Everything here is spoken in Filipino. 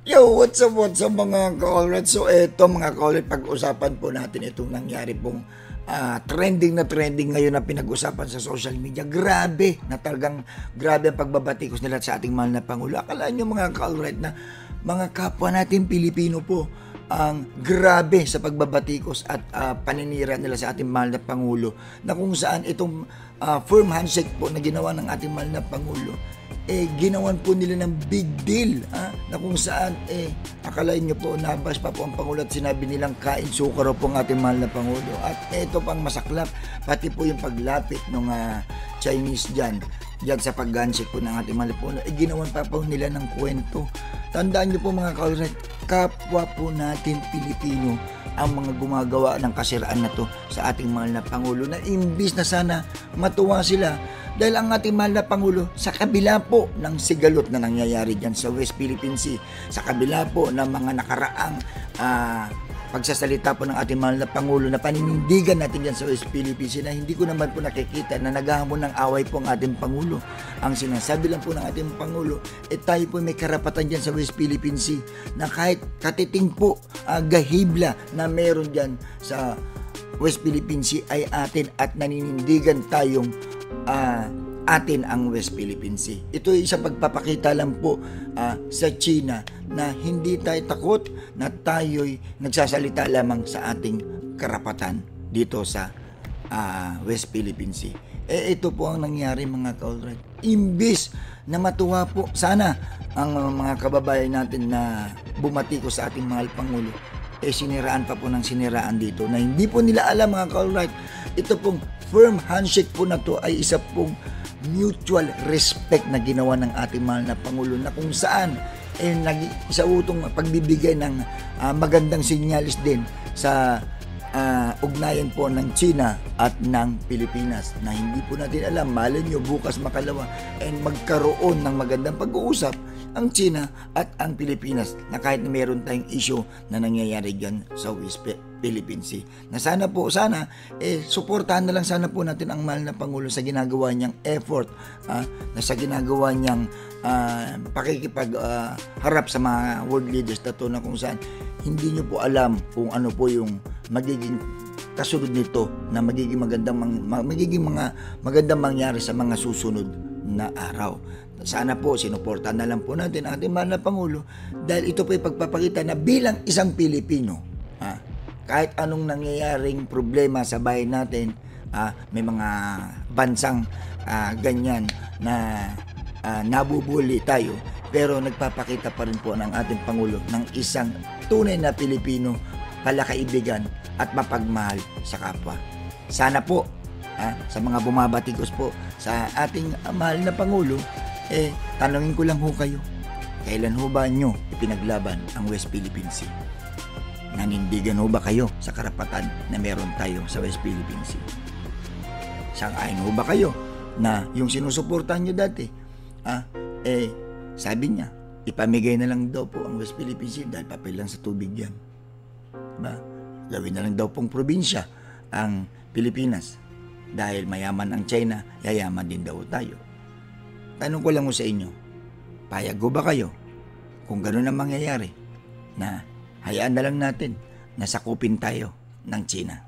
Yo, what's up mga ka-alright? So eto mga ka-alright, pag-usapan po natin itong nangyari pong trending na trending ngayon na pinag-usapan sa social media. Grabe, na talagang grabe ang pagbabatikos nila sa ating mahal na Pangulo. Akala nyo mga ka-alright na mga kapwa natin Pilipino po ang grabe sa pagbabatikos at paninira nila sa ating mahal na Pangulo, na kung saan itong firm handshake po na ginawa ng ating mahal na Pangulo, ginawan po nila ng big deal, na kung saan akalain nyo po nabas pa po ang Pangulo at sinabi nilang kain suka raw po ang ating mahal na Pangulo. At ito pang masaklap, pati po yung paglapit ng Chinese dyan sa pag-handshake po ng ating mahal na Pangulo, ginawan pa po nila ng kwento. Tandaan nyo po mga ka-alright, kapwa po natin Pilipino ang mga gumagawa ng kasiraan na to sa ating mahal na Pangulo, na imbis na sana matuwa sila dahil ang ating mahal na Pangulo, sa kabila po ng sigalot na nangyayari dyan sa West Philippine Sea, sa kabila po ng mga nakaraang pagsasalita po ng ating mahal na Pangulo na paninindigan natin dyan sa West Philippine Sea, na hindi ko naman po nakikita na naghahamon ng away po ang ating Pangulo. Ang sinasabi lang po ng ating Pangulo, tayo po may karapatan dyan sa West Philippine Sea, na kahit katiting po gahibla na meron dyan sa West Philippine Sea ay atin, at naninindigan tayong atin ang West Philippine Sea. Ito ay isang pagpapakita lang po sa China na hindi tayo takot, na tayo'y nagsasalita lamang sa ating karapatan dito sa West Philippine Sea. Ito po ang nangyari mga ka-alright. Imbis na matuwa po sana ang mga kababayan natin na bumati ko sa ating mahal Pangulo, siniraan pa po ng siniraan dito, na hindi po nila alam mga ka-alright. Ito pong firm handshake po na to ay isa pong mutual respect na ginawa ng ating mahal na Pangulo, na kung saan isa utong pagbibigay ng magandang sinyalis din sa ugnayan po ng China at ng Pilipinas, na hindi po natin alam, malay nyo bukas makalawa magkaroon ng magandang pag-uusap ang China at ang Pilipinas, na kahit na meron tayong issue na nangyayari dyan sa West Philippine Sea, na sana suportahan na lang sana po natin ang mahal na Pangulo sa ginagawa niyang effort, na sa ginagawa niyang pakikipagharap sa mga world leaders na to, na kung saan hindi nyo po alam kung ano po yung magiging kasunod nito, na magiging magandang mangyari sa mga susunod na araw. Sana po sinuportahan na lang po natin ang ating mahal na Pangulo, dahil ito po ay pagpapakita na bilang isang Pilipino, kahit anong nangyayaring problema sa bayan natin, may mga bansang ganyan na nabubuli tayo, pero nagpapakita pa rin po ng ating Pangulo ng isang tunay na Pilipino, palakaibigan at mapagmahal sa kapwa. Sana po sa mga bumabatikos po sa ating mahal na Pangulo, tanungin ko lang ho kayo, kailan ho ba nyo ipinaglaban ang West Philippine Sea? Nanindigan ho ba kayo sa karapatan na meron tayo sa West Philippine Sea? Sang-ayon ho ba kayo na yung sinusuportahan nyo dati, sabi niya, ipamigay na lang daw po ang West Philippine Sea dahil papel lang sa tubig yan. Diba? Gawin na lang daw pong probinsya ang Pilipinas dahil mayaman ang China, yayaman din daw tayo. Tanong ko lang ho sa inyo, payag ho ba kayo kung gano'n ang mangyayari, na hayaan na lang natin na sakupin tayo ng China?